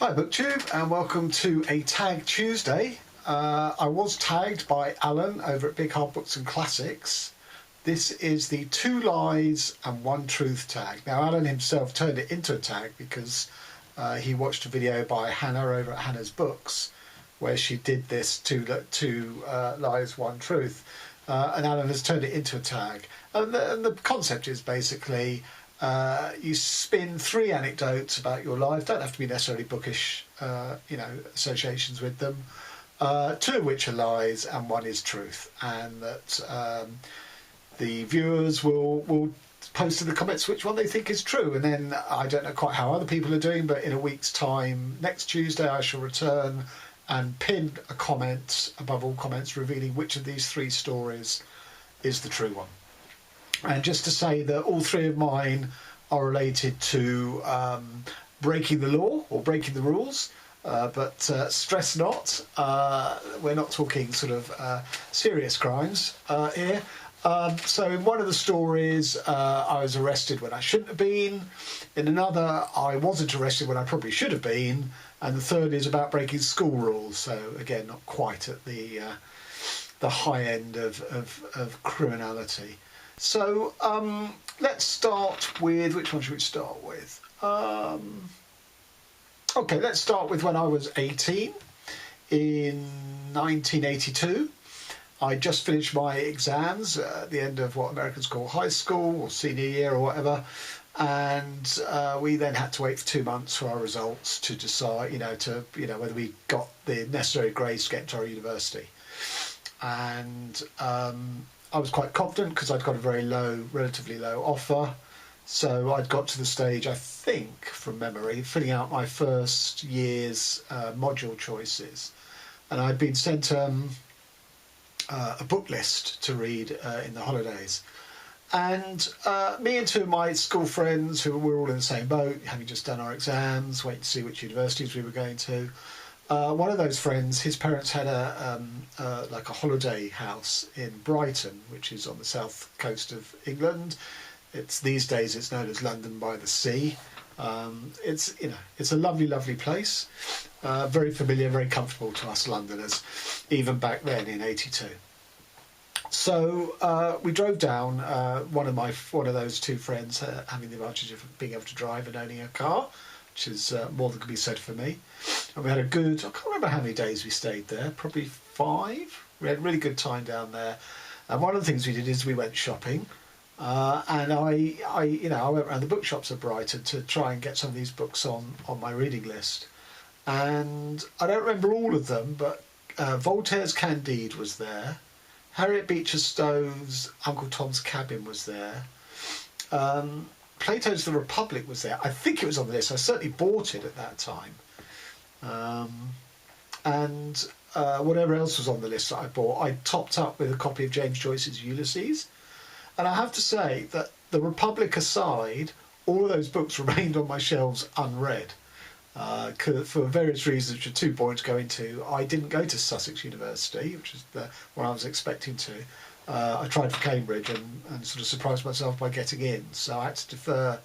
Hi BookTube and welcome to a Tag Tuesday. I was tagged by Alan over at Big Hard Books and Classics. This is the 2 lies and 1 truth tag. Now Alan himself turned it into a tag because he watched a video by Hannah over at Hannah's Books where she did this two lies, 1 truth. And Alan has turned it into a tag. And the concept is basically you spin 3 anecdotes about your life, don't have to be necessarily bookish, associations with them, 2 of which are lies and 1 is truth, and that the viewers will post in the comments which one they think is true, and then I don't know quite how other people are doing, but in a week's time, next Tuesday, I shall return and pin a comment above all comments revealing which of these 3 stories is the true one. And just to say that all 3 of mine are related to breaking the law or breaking the rules, but stress not, we're not talking sort of serious crimes here. So in one of the stories I was arrested when I shouldn't have been, in another I wasn't arrested when I probably should have been, and the third is about breaking school rules, so again not quite at the high end of criminality. So let's start with, which one should we start with? Okay, let's start with when I was 18 in 1982. I just finished my exams at the end of what Americans call high school or senior year or whatever, and we then had to wait for 2 months for our results to decide, whether we got the necessary grades to get into our university. And I was quite confident because I'd got a relatively low offer. So I'd got to the stage, I think, from memory, filling out my first year's module choices. And I'd been sent a book list to read in the holidays. And me and 2 of my school friends, who were all in the same boat, having just done our exams, waiting to see which universities we were going to, one of those friends, his parents had like a holiday house in Brighton, which is on the south coast of England. These days it's known as London by the Sea. It's a lovely, lovely place. Very familiar, very comfortable to us Londoners, even back then in '82. So we drove down. One of those 2 friends having the advantage of being able to drive and owning a car, which is more than can be said for me. And we had a good, I can't remember how many days we stayed there, probably 5. We had a really good time down there. And one of the things we did is we went shopping. And I went around the bookshops of Brighton to try and get some of these books on my reading list. And I don't remember all of them, but Voltaire's Candide was there. Harriet Beecher Stowe's Uncle Tom's Cabin was there. Plato's The Republic was there. I think it was on the list. I certainly bought it at that time. And whatever else was on the list that I bought, I topped up with a copy of James Joyce's Ulysses. And I have to say that The Republic aside, all of those books remained on my shelves unread. For various reasons which are too boring to go into, I didn't go to Sussex University, which is the one I was expecting to. I tried for Cambridge and sort of surprised myself by getting in. So I had to defer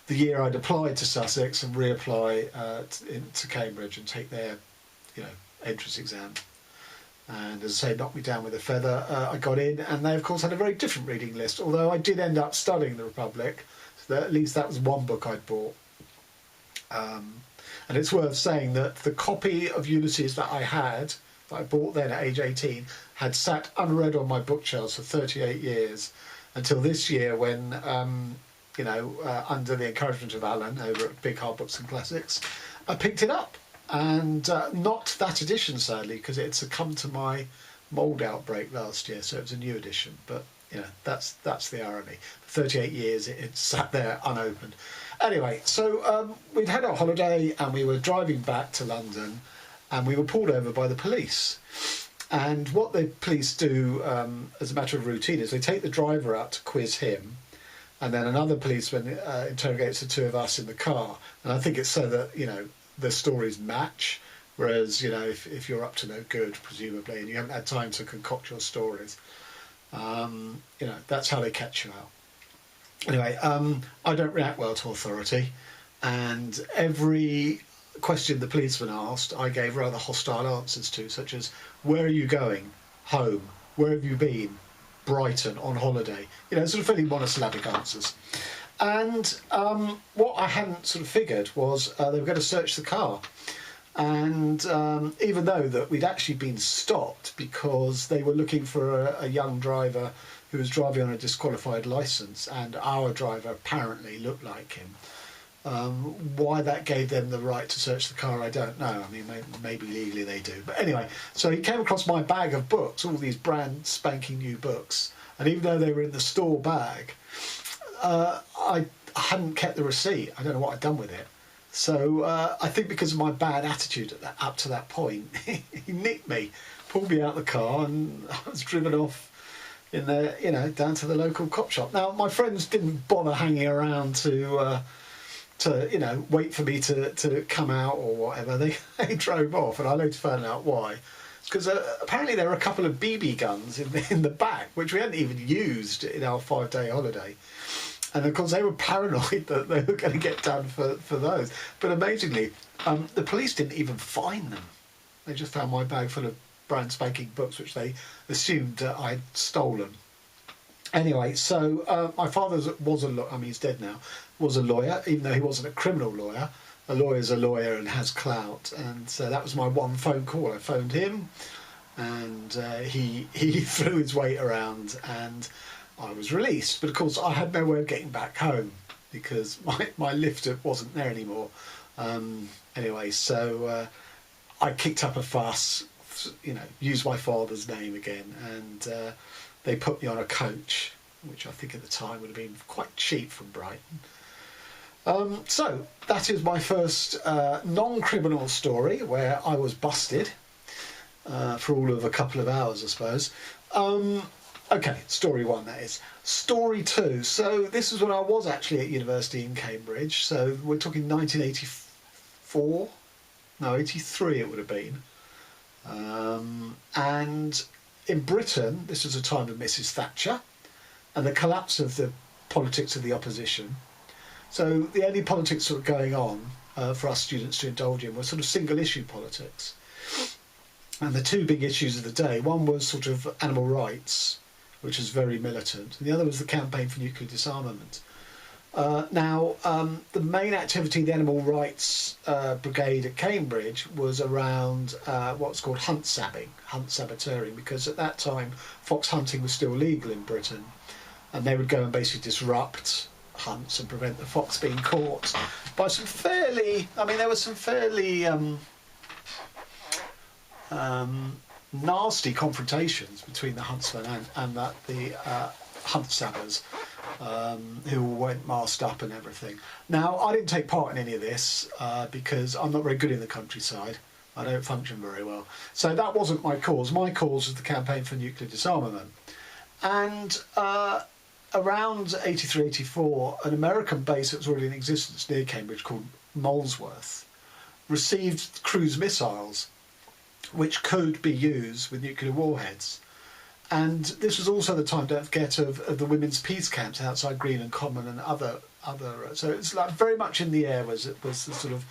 the year I'd applied to Sussex and reapply to Cambridge and take their, entrance exam. And as I say, knocked me down with a feather. I got in, and they of course had a very different reading list, although I did end up studying The Republic, so that at least that was one book I'd bought. And it's worth saying that the copy of Ulysses that I bought then at age 18, had sat unread on my bookshelves for 38 years, until this year when, under the encouragement of Alan over at Big Hard Books and Classics, I picked it up. And not that edition, sadly, because it had succumbed to my mould outbreak last year, so it was a new edition. But that's the irony. For 38 years it sat there unopened. Anyway, so we'd had our holiday and we were driving back to London, and we were pulled over by the police. And what the police do as a matter of routine is they take the driver out to quiz him, and then another policeman interrogates the 2 of us in the car. And I think it's so that the stories match, whereas if you're up to no good presumably and you haven't had time to concoct your stories, that's how they catch you out. Anyway, I don't react well to authority, and every question the policeman asked, I gave rather hostile answers to, such as, where are you going? Home. Where have you been? Brighton, on holiday. You know, sort of fairly monosyllabic answers. And what I hadn't sort of figured was they were going to search the car. And even though that we'd actually been stopped because they were looking for a young driver who was driving on a disqualified licence, and our driver apparently looked like him. Why that gave them the right to search the car, I don't know. I mean, maybe legally they do. But anyway, so he came across my bag of books, all these brand spanking new books. And even though they were in the store bag, I hadn't kept the receipt. I don't know what I'd done with it. So I think because of my bad attitude up to that point, he nicked me, pulled me out of the car, and I was driven off in the, you know, down to the local cop shop. Now, my friends didn't bother hanging around to you know, wait for me to come out or whatever. They drove off, and I later found out why. It's because apparently there were a couple of BB guns in the back, which we hadn't even used in our 5-day holiday. And of course they were paranoid that they were going to get done for those. But amazingly, the police didn't even find them. They just found my bag full of brand spanking books, which they assumed I'd stolen. Anyway, so my father was a lawyer. I mean, he's dead now. Was a lawyer, even though he wasn't a criminal lawyer. A lawyer's a lawyer and has clout. And so that was my one phone call. I phoned him, and he threw his weight around, and I was released. But of course, I had no way of getting back home because my lift wasn't there anymore. Anyway, so I kicked up a fuss, you know, used my father's name again, and they put me on a coach, which I think at the time would have been quite cheap from Brighton. So that is my first non-criminal story where I was busted for all of a couple of hours, I suppose. Okay, story one, that is. Story two. So this was when I was actually at university in Cambridge. So we're talking 1984. No, 83 it would have been. And in Britain, this was a time of Mrs. Thatcher and the collapse of the politics of the opposition. So the only politics sort of going on for us students to indulge in was sort of single issue politics. And the two big issues of the day, one was sort of animal rights, which was very militant, and the other was the campaign for nuclear disarmament. Now, the main activity of the Animal Rights Brigade at Cambridge was around what's called hunt saboteuring, because at that time fox hunting was still legal in Britain, and they would go and basically disrupt hunts and prevent the fox being caught by some fairly, I mean, there were some fairly nasty confrontations between the huntsmen and the hunt sabbers, who went masked up and everything. Now, I didn't take part in any of this because I'm not very good in the countryside. I don't function very well. So that wasn't my cause. My cause was the campaign for nuclear disarmament. And around 83, 84, an American base that was already in existence near Cambridge called Molesworth received cruise missiles which could be used with nuclear warheads. And this was also the time, don't forget, of the women's peace camps outside Greenland Common and other. So it's like very much in the air was the sort of,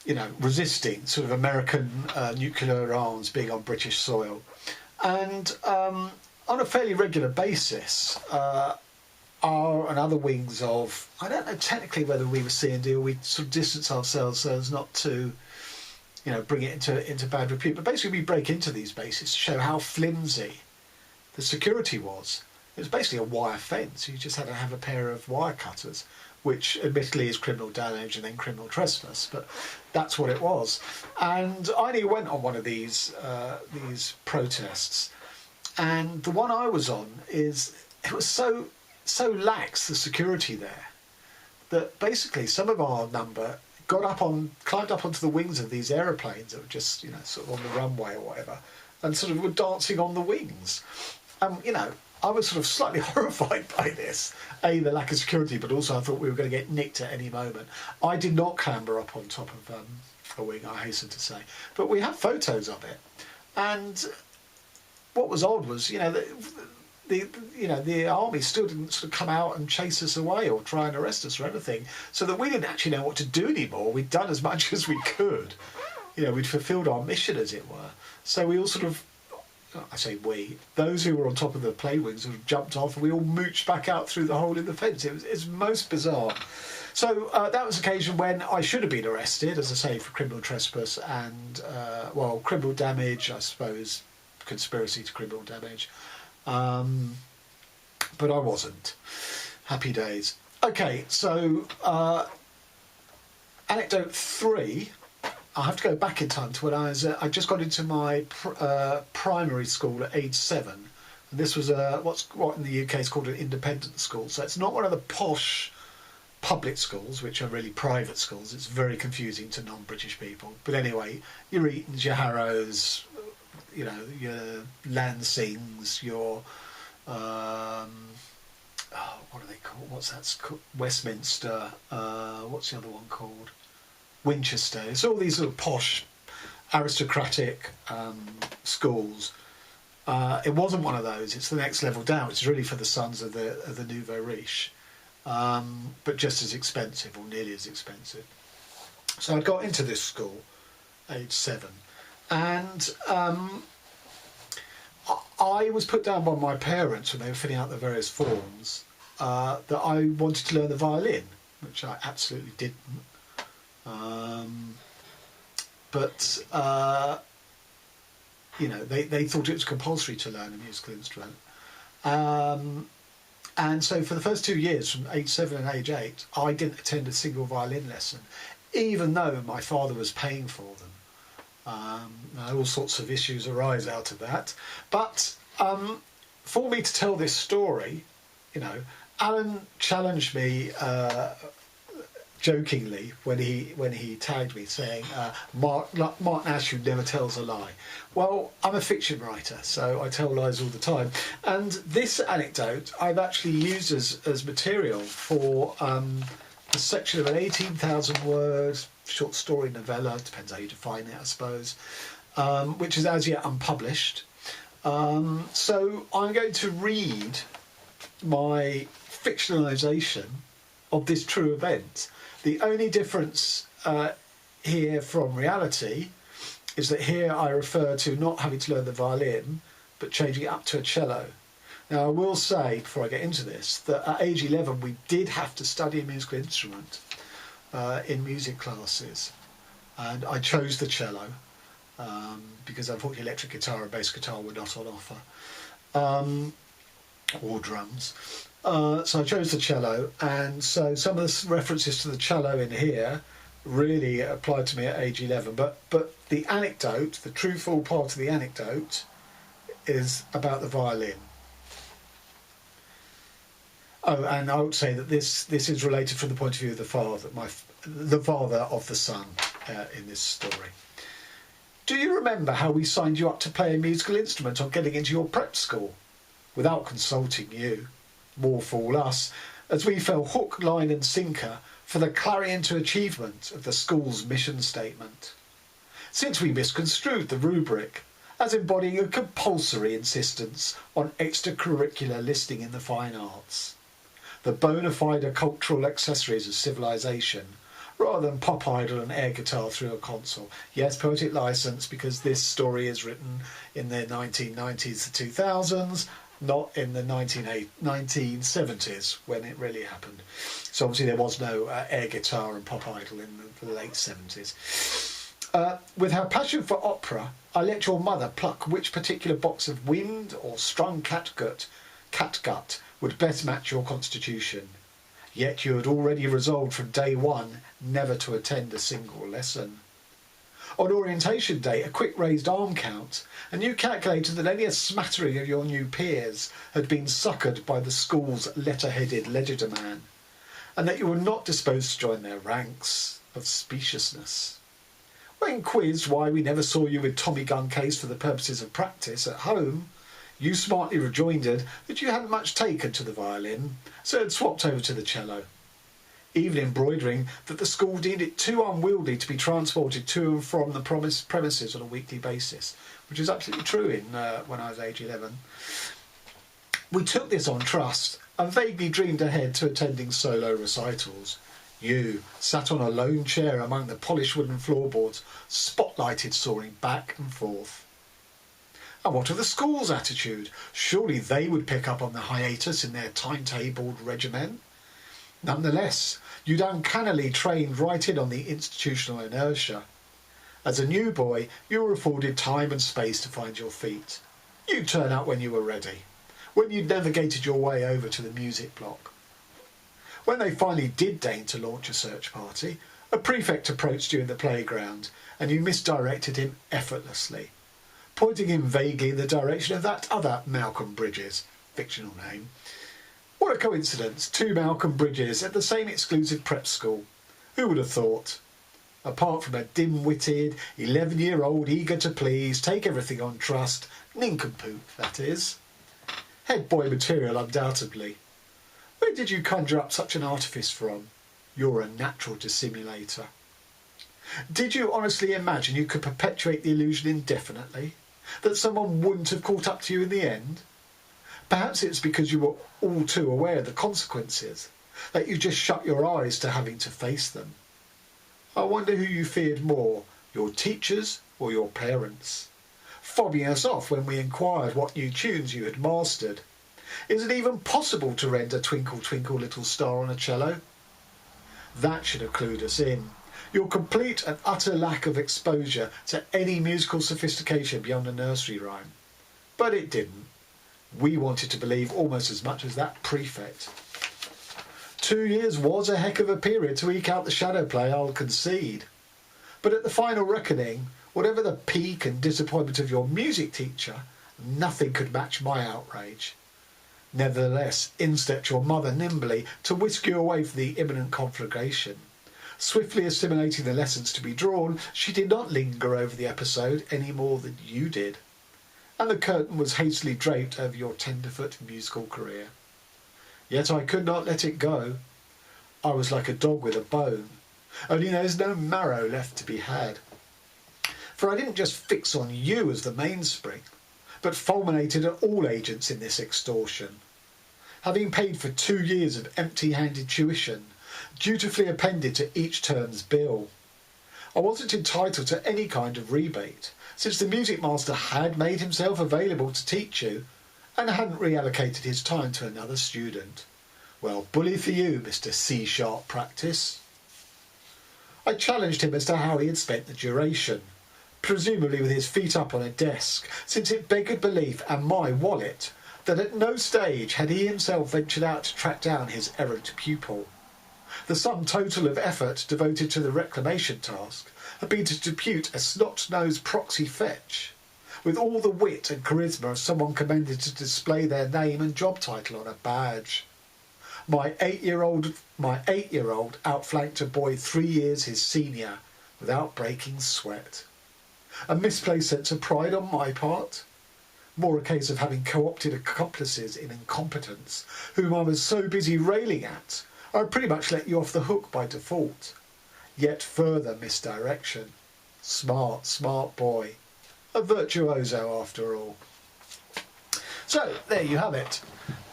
you know, resisting sort of American nuclear arms being on British soil. And on a fairly regular basis, our and other wings of, I don't know technically whether we were C&D or we sort of distance ourselves so as not to, you know, bring it into bad repute. But basically we break into these bases to show how flimsy the security was. It was basically a wire fence. You just had to have a pair of wire cutters, which admittedly is criminal damage and then criminal trespass, but that's what it was. And I only went on one of these protests, and the one I was on it was so lax, the security there, that basically some of our number climbed up onto the wings of these aeroplanes that were just, you know, sort of on the runway or whatever, and sort of were dancing on the wings. You know, I was sort of slightly horrified by this. A, the lack of security, but also I thought we were going to get nicked at any moment. I did not clamber up on top of a wing, I hasten to say. But we have photos of it. And what was odd was, you know, the army still didn't sort of come out and chase us away or try and arrest us or anything, so that we didn't actually know what to do anymore. We'd done as much as we could. We'd fulfilled our mission, as it were. So we all sort of, I say we, those who were on top of the play wings sort of jumped off, and we all mooched back out through the hole in the fence. It's most bizarre. So that was an occasion when I should have been arrested, as I say, for criminal trespass and, criminal damage, I suppose, conspiracy to criminal damage. But I wasn't. Happy days. Okay, so anecdote 3. I have to go back in time to when I just got into my primary school at age 7. And this was what in the UK is called an independent school. So it's not one of the posh public schools, which are really private schools. It's very confusing to non-British people. But anyway, your Eatons, your Harrows, your Lansings, your what are they called? What's that? Westminster. What's the other one called? Winchester. It's all these sort of posh, aristocratic schools. It wasn't one of those. It's the next level down. It's really for the sons of the nouveau riche, but just as expensive, or nearly as expensive. So I got into this school, age 7, and I was put down by my parents when they were filling out the various forms that I wanted to learn the violin, which I absolutely didn't. They thought it was compulsory to learn a musical instrument. And so for the first 2 years, from age 7 and age 8, I didn't attend a single violin lesson, even though my father was paying for them. All sorts of issues arise out of that. But for me to tell this story, Alan challenged me jokingly when he tagged me, saying, Mark Nash, who never tells a lie. Well, I'm a fiction writer, so I tell lies all the time. And this anecdote I've actually used as material for a section of an 18,000 word short story novella, depends how you define it, I suppose, which is as yet unpublished. So I'm going to read my fictionalisation of this true event. The only difference here from reality is that here I refer to not having to learn the violin, but changing it up to a cello. Now, I will say, before I get into this, that at age 11 we did have to study a musical instrument in music classes, and I chose the cello because unfortunately electric guitar and bass guitar were not on offer, or drums. So I chose the cello, and so some of the references to the cello in here really applied to me at age 11. But the anecdote, the truthful part of the anecdote, is about the violin. Oh, and I would say that this is related from the point of view of the father of the son in this story. Do you remember how we signed you up to play a musical instrument on getting into your prep school? Without consulting you. More fool us, as we fell hook, line and sinker for the clarion to achievement of the school's mission statement. Since we misconstrued the rubric as embodying a compulsory insistence on extracurricular listing in the fine arts, the bona fide cultural accessories of civilization, rather than pop idol and air guitar through a console. Yes, poetic license, because this story is written in the 1990s to 2000s, not in the 1970s when it really happened. So obviously there was no air guitar and pop idol in the late 70s. With her passion for opera, I let your mother pluck which particular box of wind or strung catgut would best match your constitution. Yet you had already resolved from day one never to attend a single lesson. On orientation day, a quick raised arm count, and you calculated that only a smattering of your new peers had been succoured by the school's letter-headed legerdemain, and that you were not disposed to join their ranks of speciousness. When quizzed why we never saw you with Tommy gun case for the purposes of practice at home, you smartly rejoined that you hadn't much taken to the violin, so had swapped over to the cello, even embroidering that the school deemed it too unwieldy to be transported to and from the premises on a weekly basis, which is absolutely true when I was age 11. We took this on trust and vaguely dreamed ahead to attending solo recitals. You sat on a lone chair among the polished wooden floorboards, spotlighted soaring back and forth. And what of the school's attitude? Surely they would pick up on the hiatus in their timetabled regimen. Nonetheless, you'd uncannily trained right in on the institutional inertia. As a new boy, you were afforded time and space to find your feet. You'd turn up when you were ready, when you'd navigated your way over to the music block. When they finally did deign to launch a search party, a prefect approached you in the playground and you misdirected him effortlessly, pointing him vaguely in the direction of that other Malcolm Bridges, fictional name. What a coincidence, 2 Malcolm Bridges at the same exclusive prep school. Who would have thought? Apart from a dim-witted, 11-year-old eager to please, take everything on trust, nincompoop, that is. Head boy material, undoubtedly. Where did you conjure up such an artifice from? You're a natural dissimulator. Did you honestly imagine you could perpetuate the illusion indefinitely? That someone wouldn't have caught up to you in the end? Perhaps it's because you were all too aware of the consequences, that you just shut your eyes to having to face them. I wonder who you feared more, your teachers or your parents, fobbing us off when we inquired what new tunes you had mastered. Is it even possible to render Twinkle Twinkle Little Star on a cello? That should have clued us in. Your complete and utter lack of exposure to any musical sophistication beyond a nursery rhyme. But it didn't. We wanted to believe almost as much as that prefect. 2 years was a heck of a period to eke out the shadow play, I'll concede. But at the final reckoning, whatever the pique and disappointment of your music teacher, nothing could match my outrage. Nevertheless, in stepped your mother nimbly to whisk you away from the imminent conflagration. Swiftly assimilating the lessons to be drawn, she did not linger over the episode any more than you did, and the curtain was hastily draped over your tenderfoot musical career. Yet I could not let it go. I was like a dog with a bone, only there's no marrow left to be had. For I didn't just fix on you as the mainspring, but fulminated at all agents in this extortion. Having paid for 2 years of empty-handed tuition, dutifully appended to each term's bill, I wasn't entitled to any kind of rebate, since the music master had made himself available to teach you and hadn't reallocated his time to another student. Well, bully for you, Mr. C-sharp practice. I challenged him as to how he had spent the duration, presumably with his feet up on a desk, since it beggared belief and my wallet that at no stage had he himself ventured out to track down his errant pupil. The sum total of effort devoted to the reclamation task had been to depute a snot-nosed proxy fetch, with all the wit and charisma of someone commended to display their name and job title on a badge. My eight-year-old outflanked a boy 3 years his senior without breaking sweat. A misplaced sense of pride on my part? More a case of having co-opted accomplices in incompetence, whom I was so busy railing at, I pretty much let you off the hook by default. Yet further misdirection. Smart, smart boy. A virtuoso after all. So, there you have it.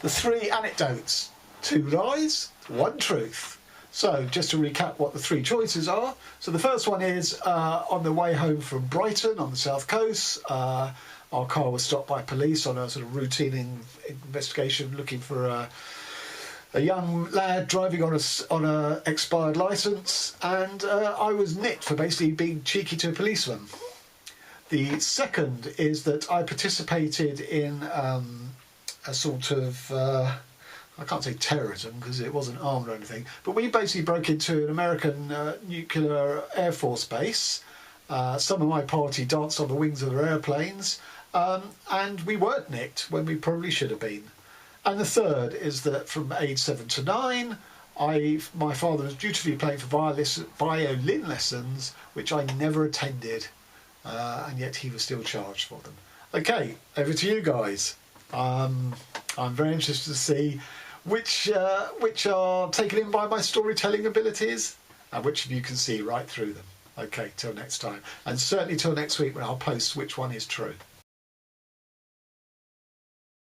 The 3 anecdotes. 2 lies, 1 truth. So, just to recap what the 3 choices are. So the first one is, on the way home from Brighton on the south coast, our car was stopped by police on a sort of routine investigation looking for a young lad driving on a expired licence, and I was nicked for basically being cheeky to a policeman. The second is that I participated in a sort of, I can't say terrorism because it wasn't armed or anything, but we basically broke into an American nuclear Air Force base. Some of my party danced on the wings of their airplanes, and we weren't nicked when we probably should have been. And the third is that from age 7 to 9, my father was dutifully playing for violin lessons, which I never attended, and yet he was still charged for them. Okay, over to you guys. I'm very interested to see which are taken in by my storytelling abilities and which of you can see right through them. Okay, till next time. And certainly till next week when I'll post which one is true.